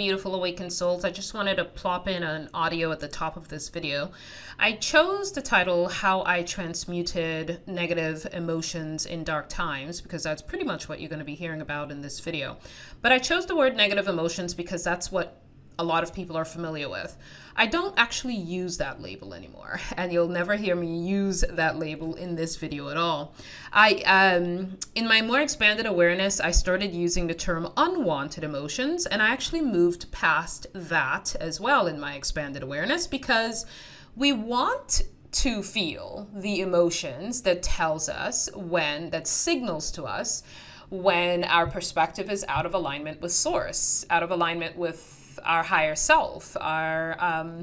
beautiful awakened souls. I just wanted to plop in an audio at the top of this video. I chose the title How I Transmuted Negative Emotions in Dark Times because that's pretty much what you're going to be hearing about in this video. But I chose the word negative emotions because that's what a lot of people are familiar with. I don't actually use that label anymore, and you'll never hear me use that label in this video at all. In my more expanded awareness, I started using the term unwanted emotions, and I actually moved past that as well in my expanded awareness because we want to feel the emotions that tells us that signals to us when our perspective is out of alignment with source, out of alignment with our higher self, our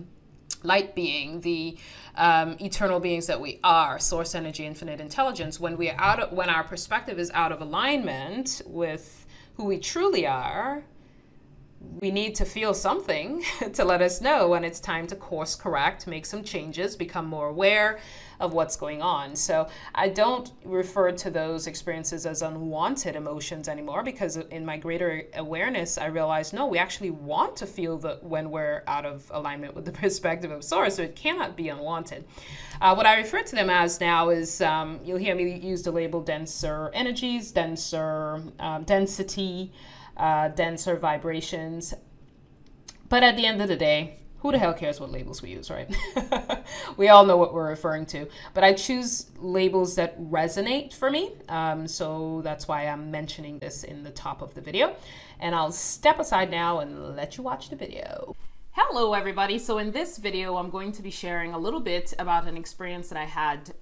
light being, the eternal beings that we are, source energy, infinite intelligence. When our perspective is out of alignment with who we truly are, we need to feel something to let us know when it's time to course correct, make some changes, become more aware of what's going on. So I don't refer to those experiences as unwanted emotions anymore because in my greater awareness, I realized, no, we actually want to feel that when we're out of alignment with the perspective of source, so it cannot be unwanted. What I refer to them as now is, you'll hear me use the label denser energies, denser density, denser vibrations. But at the end of the day, who the hell cares what labels we use, right? We all know what we're referring to. But I choose labels that resonate for me. So that's why I'm mentioning this in the top of the video. And I'll step aside now and let you watch the video. Hello, everybody. So in this video, I'm going to be sharing a little bit about an experience that I had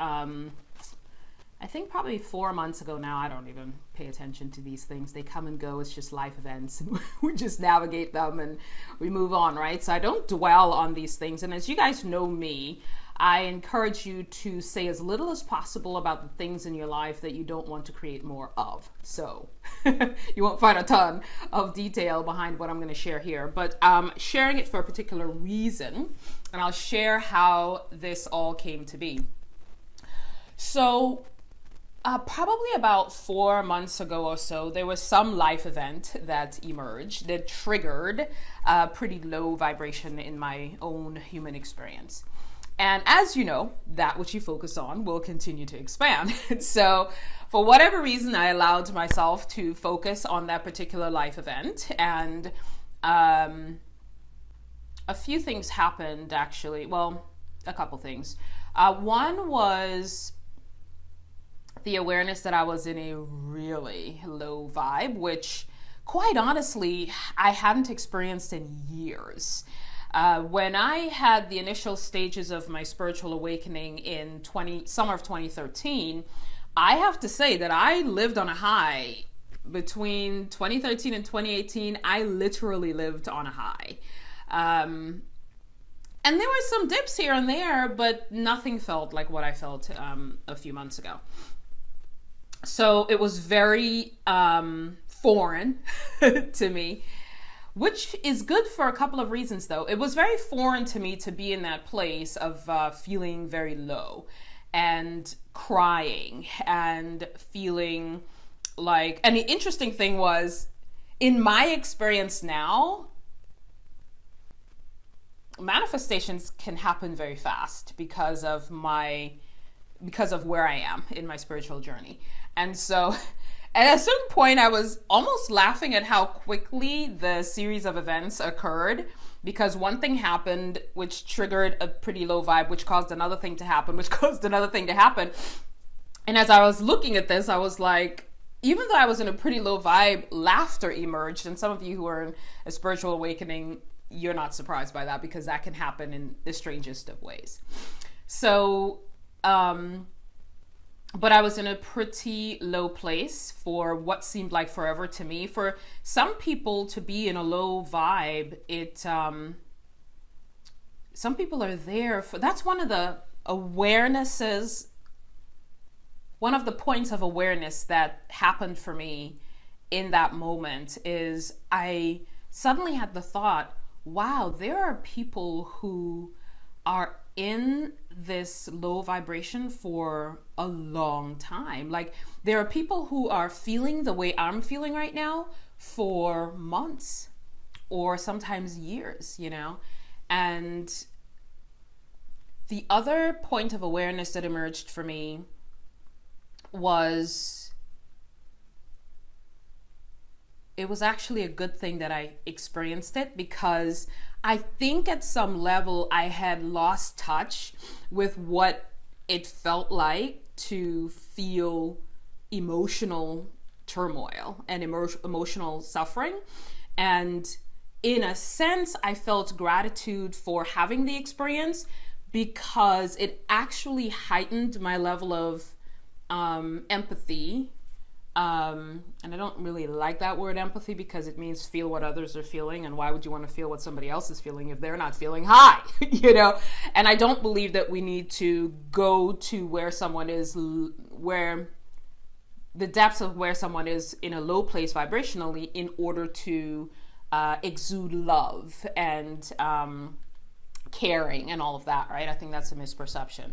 I think probably 4 months ago now. I don't even pay attention to these things. They come and go. It's just life events. We just navigate them and we move on, right? So I don't dwell on these things. And as you guys know me, I encourage you to say as little as possible about the things in your life that you don't want to create more of. So you won't find a ton of detail behind what I'm going to share here, but sharing it for a particular reason. And I'll share how this all came to be. So probably about 4 months ago or so, there was some life event that emerged that triggered a pretty low vibration in my own human experience. And as you know, that which you focus on will continue to expand. So for whatever reason, I allowed myself to focus on that particular life event. And a few things happened, actually. Well, a couple things. One was the awareness that I was in a really low vibe, which quite honestly, I hadn't experienced in years. When I had the initial stages of my spiritual awakening in summer of 2013, I have to say that I lived on a high. Between 2013 and 2018, I literally lived on a high. And there were some dips here and there, but nothing felt like what I felt a few months ago. So it was very foreign to me, which is good for a couple of reasons, though. It was very foreign to me to be in that place of feeling very low and crying and feeling like, and the interesting thing was, in my experience now, manifestations can happen very fast because of where I am in my spiritual journey. And so at a certain point, I was almost laughing at how quickly the series of events occurred, because one thing happened, which triggered a pretty low vibe, which caused another thing to happen, which caused another thing to happen. And as I was looking at this, I was like, even though I was in a pretty low vibe, laughter emerged. And some of you who are in a spiritual awakening, you're not surprised by that because that can happen in the strangest of ways. So, but I was in a pretty low place for what seemed like forever to me. For some people to be in a low vibe, some people are there for, that's one of the awarenesses, one of the points of awareness that happened for me in that moment is I suddenly had the thought, wow, there are people who are in this low vibration for a long time. Like, there are people who are feeling the way I'm feeling right now for months or sometimes years, you know. And the other point of awareness that emerged for me was, it was actually a good thing that I experienced it, because I think at some level I had lost touch with what it felt like to feel emotional turmoil and emotional suffering. And in a sense, I felt gratitude for having the experience, because it actually heightened my level of empathy. And I don't really like that word empathy, because it means feel what others are feeling. And why would you want to feel what somebody else is feeling if they're not feeling high, you know? And I don't believe that we need to go to where someone is, where the depths of where someone is in a low place vibrationally, in order to exude love and caring and all of that, right? I think that's a misperception.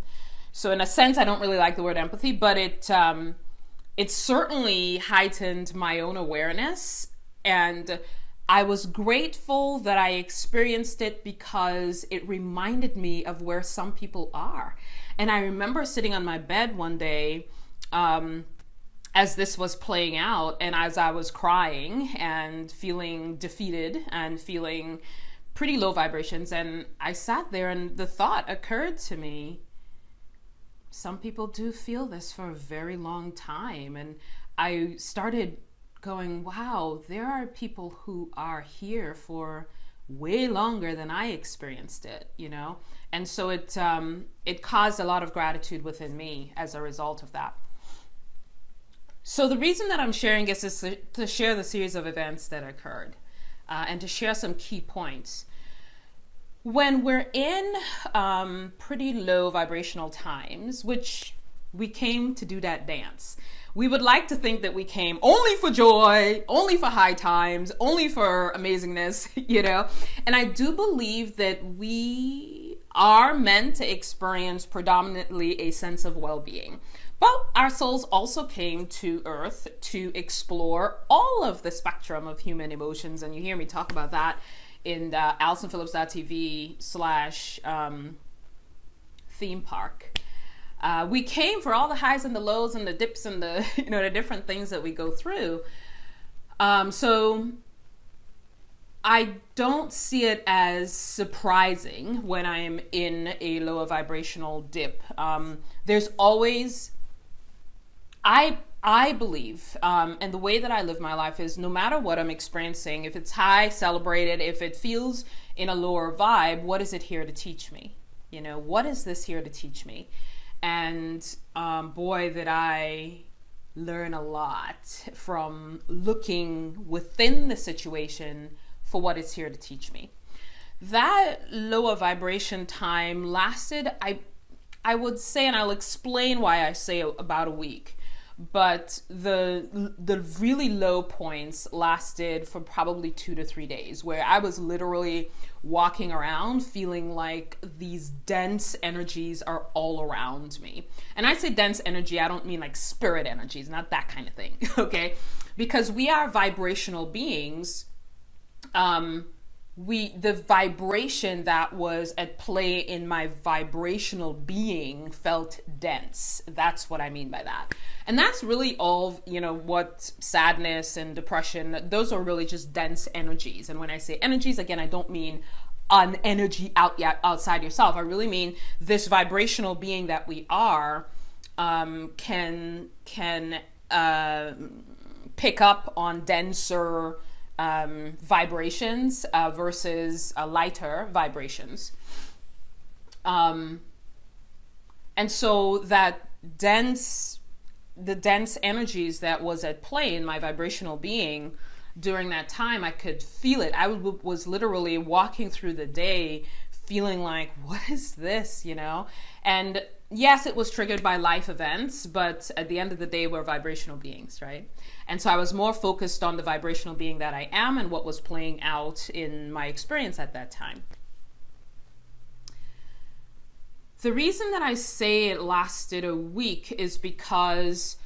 So in a sense, I don't really like the word empathy, but it certainly heightened my own awareness. And I was grateful that I experienced it, because it reminded me of where some people are. And I remember sitting on my bed one day as this was playing out, and as I was crying and feeling defeated and feeling pretty low vibrations. And I sat there, and the thought occurred to me, some people do feel this for a very long time. And I started going, wow, there are people who are here for way longer than I experienced it, you know? And so it caused a lot of gratitude within me as a result of that. So the reason that I'm sharing this is to share the series of events that occurred, and to share some key points. When we're in pretty low vibrational times, which we came to do that dance, we would like to think that we came only for joy, only for high times, only for amazingness, you know? And I do believe that we are meant to experience predominantly a sense of well-being. But our souls also came to Earth to explore all of the spectrum of human emotions. And you hear me talk about that in AlisonPhillips.tv/theme park. We came for all the highs and the lows and the dips and the, you know, the different things that we go through. So I don't see it as surprising when I'm in a lower vibrational dip. There's always, I believe, and the way that I live my life is, no matter what I'm experiencing, if it's high, celebrate it. If it feels in a lower vibe, what is it here to teach me? You know, what is this here to teach me? And boy, did I learn a lot from looking within the situation for what it's here to teach me. That lower vibration time lasted, I would say, and I'll explain why I say about a week, but the really low points lasted for probably 2 to 3 days, where I was literally walking around feeling like these dense energies are all around me. And I say dense energy, I don't mean like spirit energies, not that kind of thing, okay? Because we are vibrational beings. The vibration that was at play in my vibrational being felt dense. That's what I mean by that. And that's really all, you know, what sadness and depression, those are really just dense energies. And when I say energies, again, I don't mean an energy outside yourself. I really mean this vibrational being that we are can pick up on denser vibrations versus lighter vibrations. And so that the dense energies that was at play in my vibrational being during that time, I could feel it. I was literally walking through the day feeling like, what is this, you know? And yes, it was triggered by life events, but at the end of the day, we're vibrational beings, right? And so I was more focused on the vibrational being that I am and what was playing out in my experience at that time. The reason that I say it lasted a week is because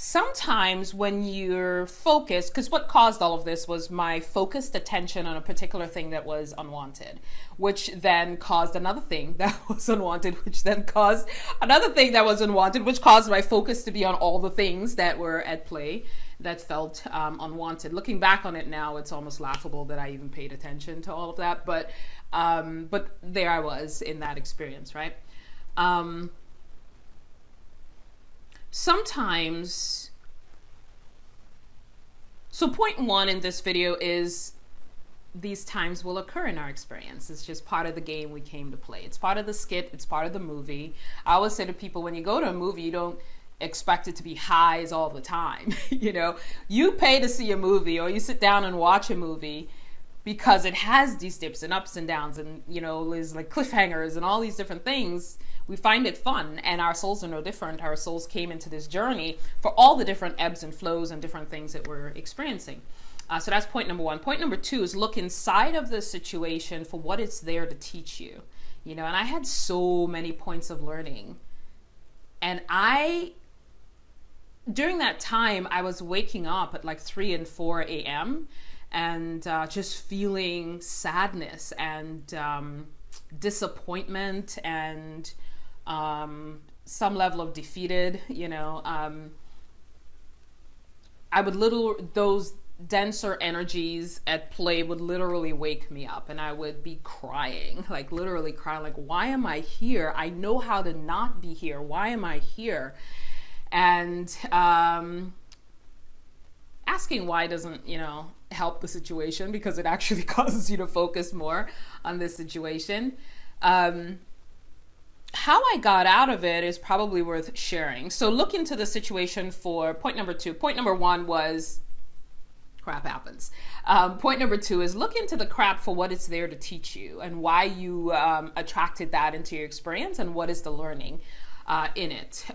sometimes when you're focused, because what caused all of this was my focused attention on a particular thing that was unwanted, which then caused another thing that was unwanted, which then caused another thing that was unwanted, which caused my focus to be on all the things that were at play that felt unwanted. Looking back on it now, it's almost laughable that I even paid attention to all of that, but there I was in that experience, right? Sometimes, so point one in this video is these times will occur in our experience. It's just part of the game we came to play. It's part of the skit. It's part of the movie. I always say to people, when you go to a movie, you don't expect it to be highs all the time. You know, you pay to see a movie, or you sit down and watch a movie because it has these dips and ups and downs, and, you know, there's like cliffhangers and all these different things. We find it fun, and our souls are no different. Our souls came into this journey for all the different ebbs and flows and different things that we're experiencing. So that's point number one. Point number two is look inside of the situation for what it's there to teach you. You know, and I had so many points of learning. And during that time, I was waking up at like 3 and 4 a.m. and just feeling sadness and disappointment and some level of defeated, you know. Those denser energies at play would literally wake me up, and I would be crying, like literally crying, like, why am I here? I know how to not be here. Why am I here? And asking why doesn't, you know, help the situation, because it actually causes you to focus more on this situation. How I got out of it is probably worth sharing. So look into the situation for point number two. Point number one was crap happens. Point number two is look into the crap for what it's there to teach you, and why you attracted that into your experience, and what is the learning in it.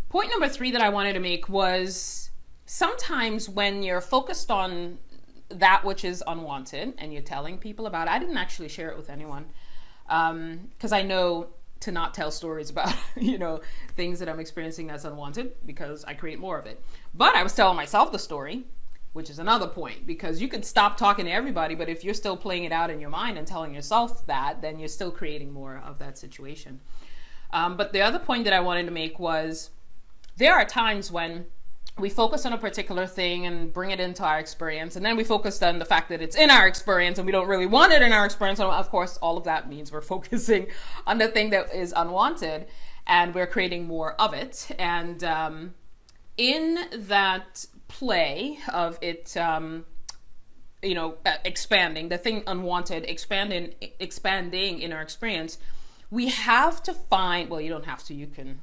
Point number three that I wanted to make was sometimes when you're focused on that which is unwanted and you're telling people about it. I didn't actually share it with anyone because I know to not tell stories about, you know, things that I'm experiencing that's unwanted, because I create more of it. But I was telling myself the story, which is another point, because you could stop talking to everybody, but if you're still playing it out in your mind and telling yourself that, then you're still creating more of that situation. But the other point that I wanted to make was there are times when we focus on a particular thing and bring it into our experience, and then we focus on the fact that it's in our experience and we don't really want it in our experience. And of course, all of that means we're focusing on the thing that is unwanted, and we're creating more of it. And in that play of it, you know, expanding, the thing unwanted, expanding in our experience, we have to find, well, you don't have to, you can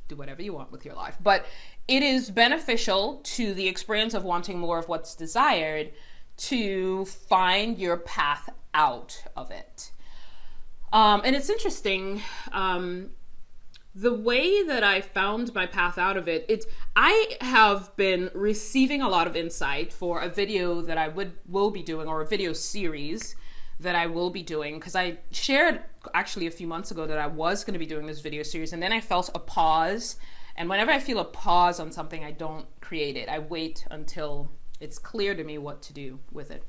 do whatever you want with your life, but it is beneficial to the experience of wanting more of what's desired to find your path out of it. And it's interesting, the way that I found my path out of it, I have been receiving a lot of insight for a video that I will be doing, or a video series that I will be doing, because I shared actually a few months ago that I was going to be doing this video series, and then I felt a pause. And whenever I feel a pause on something, I don't create it. I wait until it's clear to me what to do with it.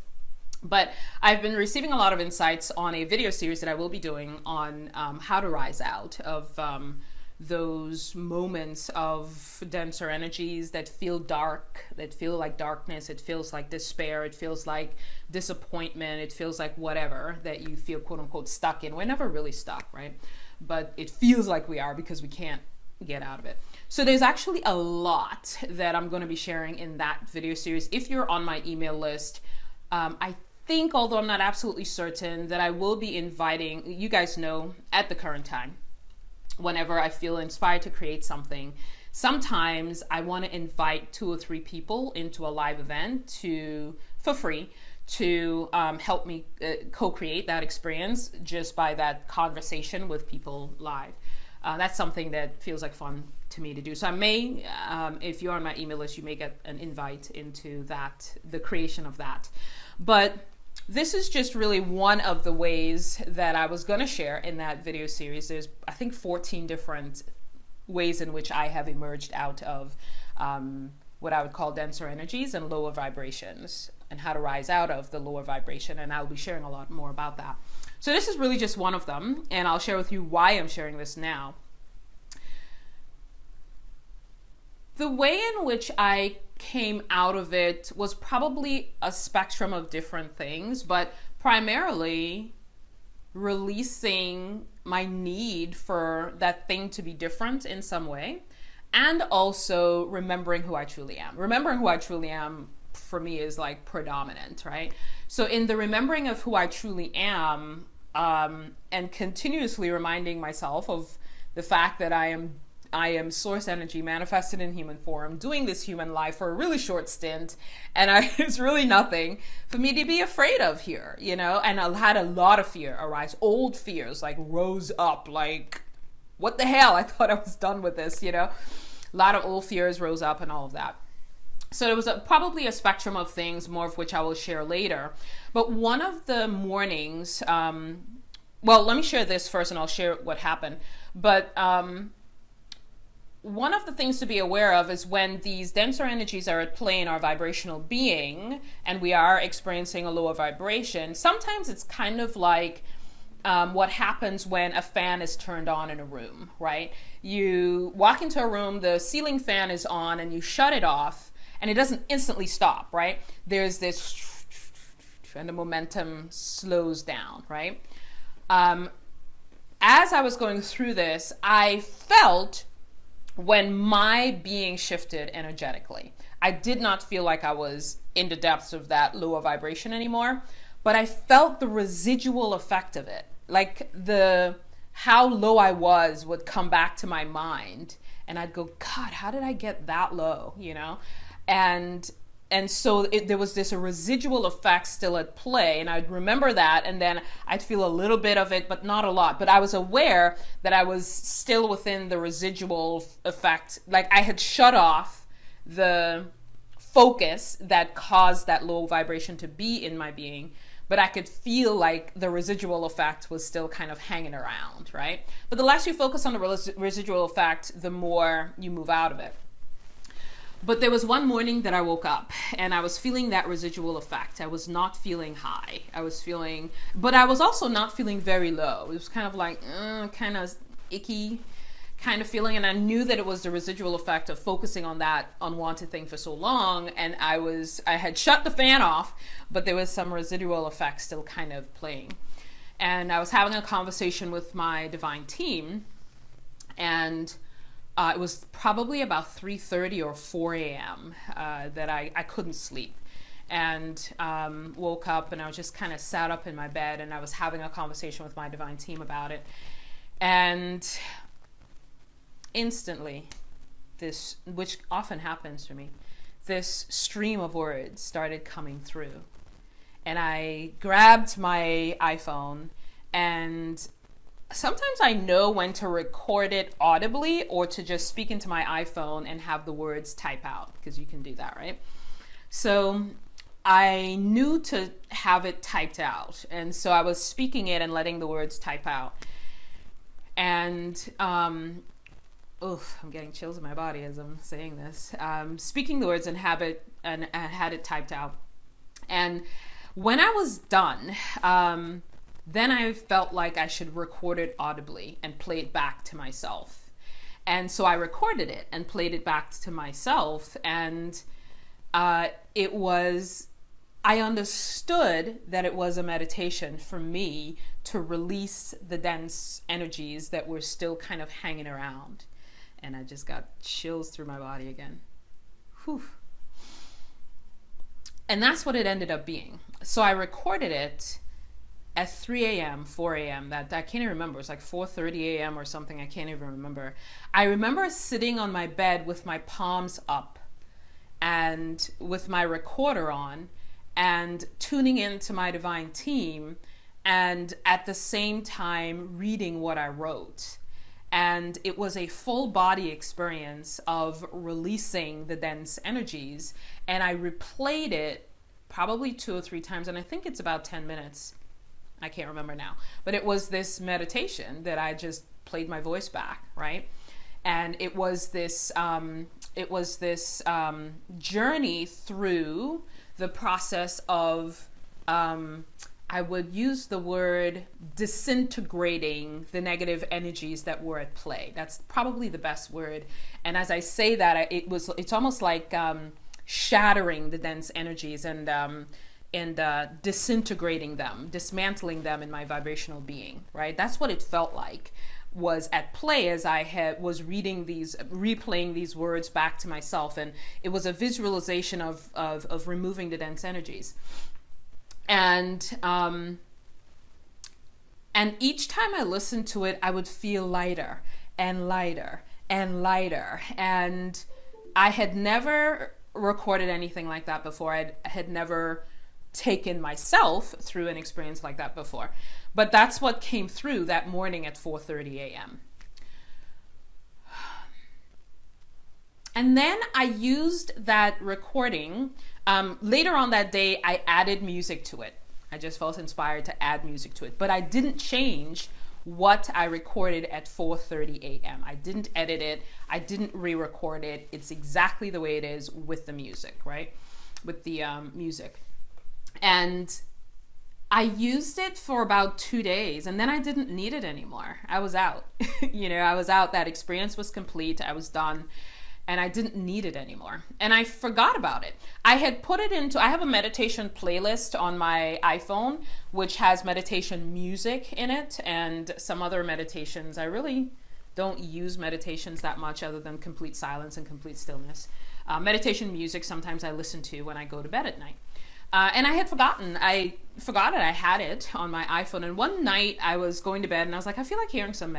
But I've been receiving a lot of insights on a video series that I will be doing on how to rise out of those moments of denser energies that feel dark, that feel like darkness. It feels like despair. It feels like disappointment. It feels like whatever that you feel, quote unquote, stuck in. We're never really stuck, right? But it feels like we are, because we can't get out of it. So there's actually a lot that I'm going to be sharing in that video series. If you're on my email list, I think, although I'm not absolutely certain, that I will be inviting, you guys know, at the current time, whenever I feel inspired to create something, sometimes I want to invite 2 or 3 people into a live event for free to help me co-create that experience just by that conversation with people live. That's something that feels like fun to me to do. So I may, if you're on my email list, you may get an invite into that, the creation of that. But this is just really one of the ways that I was going to share in that video series. There's, I think, 14 different ways in which I have emerged out of what I would call denser energies and lower vibrations, and how to rise out of the lower vibration. And I'll be sharing a lot more about that. So this is really just one of them, and I'll share with you why I'm sharing this now. The way in which I came out of it was probably a spectrum of different things, but primarily releasing my need for that thing to be different in some way, and also remembering who I truly am. Remembering who I truly am for me is like predominant, right? So in the remembering of who I truly am, and continuously reminding myself of the fact that I am source energy manifested in human form, doing this human life for a really short stint, and it's really nothing for me to be afraid of here, you know? And I had a lot of fear arise, old fears like rose up, like, what the hell? I thought I was done with this, you know? A lot of old fears rose up and all of that. So it was probably a spectrum of things, more of which I will share later. But one of the mornings, well, let me share this first and I'll share what happened. But one of the things to be aware of is when these denser energies are at play in our vibrational being and we are experiencing a lower vibration, sometimes it's kind of like what happens when a fan is turned on in a room, right? You walk into a room, the ceiling fan is on, and you shut it off, and it doesn't instantly stop, right? There's this, and the momentum slows down, right? As I was going through this, I felt when my being shifted energetically. I did not feel like I was in the depths of that lower vibration anymore, but I felt the residual effect of it. Like how low I was would come back to my mind, and I'd go, God, how did I get that low, you know? And so there was this residual effect still at play, and I'd remember that, and then I'd feel a little bit of it, but not a lot. But I was aware that I was still within the residual effect. Like I had shut off the focus that caused that low vibration to be in my being, but I could feel like the residual effect was still kind of hanging around, right? But the less you focus on the residual effect, the more you move out of it. But there was one morning that I woke up and I was feeling that residual effect. I was not feeling high. But I was also not feeling very low. It was kind of like, kind of icky kind of feeling. And I knew that it was the residual effect of focusing on that unwanted thing for so long. And I had shut the fan off, but there was some residual effect still kind of playing. And I was having a conversation with my divine team, and it was probably about 3:30 or 4 a.m. That I couldn't sleep, and woke up, and I was just kind of sat up in my bed, and I was having a conversation with my divine team about it. And instantly, this, which often happens to me, this stream of words started coming through. And I grabbed my iPhone, and sometimes I know when to record it audibly or to just speak into my iPhone and have the words type out, because you can do that, right? So I knew to have it typed out. And so I was speaking it and letting the words type out. And, I'm getting chills in my body as I'm saying this. Speaking the words and had it typed out. And when I was done, then I felt like I should record it audibly and play it back to myself. And so I recorded it and played it back to myself. And I understood that it was a meditation for me to release the dense energies that were still kind of hanging around. And I just got chills through my body again. Whew. And that's what it ended up being. So I recorded it at 3 a.m., 4 a.m. That I can't even remember. It was like 4:30 a.m. or something. I can't even remember. I remember sitting on my bed with my palms up and with my recorder on and tuning into my divine team, and at the same time reading what I wrote. And it was a full body experience of releasing the dense energies. And I replayed it probably 2 or 3 times. And I think it's about 10 minutes. I can't remember now. But it was this meditation that I just played my voice back, right? And it was this journey through the process of, I would use the word disintegrating the negative energies that were at play. That's probably the best word. And as I say that, it's almost like shattering the dense energies and disintegrating them, dismantling them in my vibrational being, right? That's what it felt like was at play as I was replaying these words back to myself. And it was a visualization of removing the dense energies. And each time I listened to it, I would feel lighter and lighter and lighter. And I had never recorded anything like that before. I had never taken myself through an experience like that before. But that's what came through that morning at 4:30 a.m. And then I used that recording. Later on that day, I added music to it. I just felt inspired to add music to it. But I didn't change what I recorded at 4:30 a.m. I didn't edit it. I didn't re-record it. It's exactly the way it is with the music, right? With the music. And I used it for about 2 days, and then I didn't need it anymore. I was out. I was out. That experience was complete. I was done. And I didn't need it anymore. And I forgot about it. I had put it I have a meditation playlist on my iPhone, which has meditation music in it and some other meditations. I really don't use meditations that much other than complete silence and complete stillness. Meditation music sometimes I listen to when I go to bed at night. And I had forgotten. I forgot it. I had it on my iPhone. And one night I was going to bed and I was like, I feel like hearing some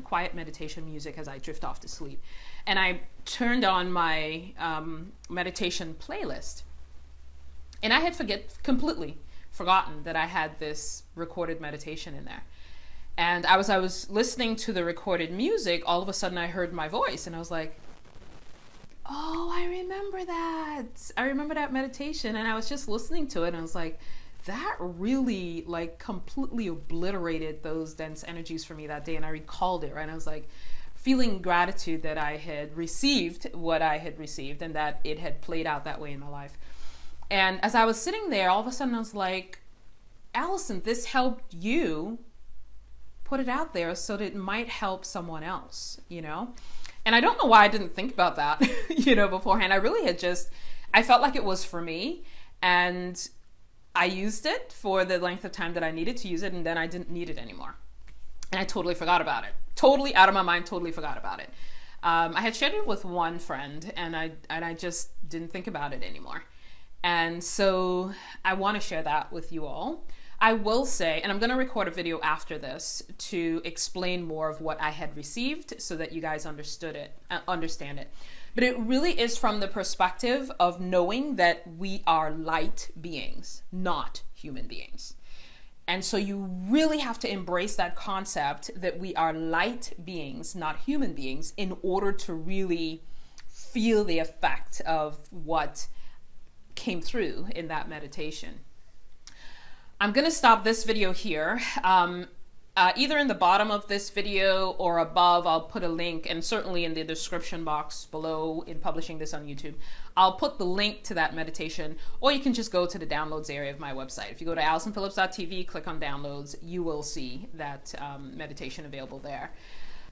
quiet meditation music as I drift off to sleep. And I turned on my meditation playlist. And I had completely forgotten that I had this recorded meditation in there. And I was listening to the recorded music. All of a sudden I heard my voice and I was like, oh, I remember that. I remember that meditation. And I was just listening to it and I was like, that really like completely obliterated those dense energies for me that day. And I recalled it, right? And I was like feeling gratitude that I had received what I had received and that it had played out that way in my life. And as I was sitting there, all of a sudden I was like, Allison, this helped you put it out there so that it might help someone else, And I don't know why I didn't think about that, beforehand. I really I felt like it was for me, and I used it for the length of time that I needed to use it, and then I didn't need it anymore. And I totally forgot about it. Totally out of my mind, totally forgot about it. I had shared it with one friend, and I just didn't think about it anymore. And so I want to share that with you all. I will say, and I'm going to record a video after this to explain more of what I had received so that you guys understand it. But it really is from the perspective of knowing that we are light beings, not human beings. And so you really have to embrace that concept that we are light beings, not human beings, in order to really feel the effect of what came through in that meditation. I'm going to stop this video here. Either in the bottom of this video or above, I'll put a link, and certainly in the description box below in publishing this on YouTube, I'll put the link to that meditation, or you can just go to the downloads area of my website. If you go to AllisonPhillips.tv, click on downloads, you will see that meditation available there.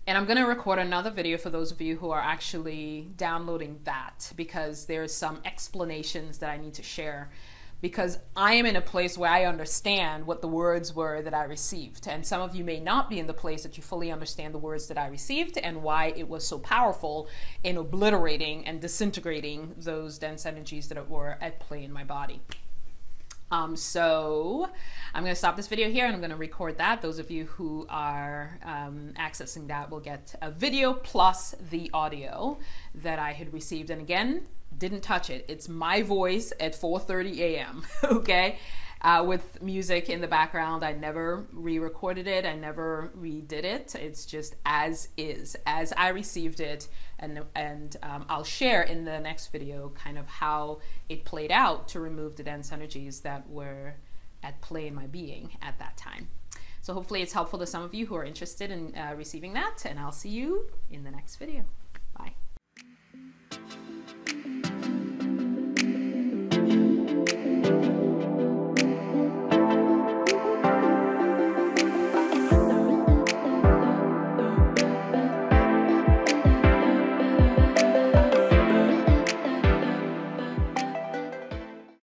And I'm going to record another video for those of you who are actually downloading that, because there's some explanations that I need to share, because I am in a place where I understand what the words were that I received. And some of you may not be in the place that you fully understand the words that I received and why it was so powerful in obliterating and disintegrating those dense energies that were at play in my body. So I'm going to stop this video here and I'm going to record that. Those of you who are accessing that will get a video plus the audio that I had received. And again, didn't touch it. It's my voice at 4:30 a.m. okay? With music in the background. I never re-recorded it. I never redid it. It's just as is, as I received it. And I'll share in the next video kind of how it played out to remove the dense energies that were at play in my being at that time. So hopefully it's helpful to some of you who are interested in receiving that, and I'll see you in the next video.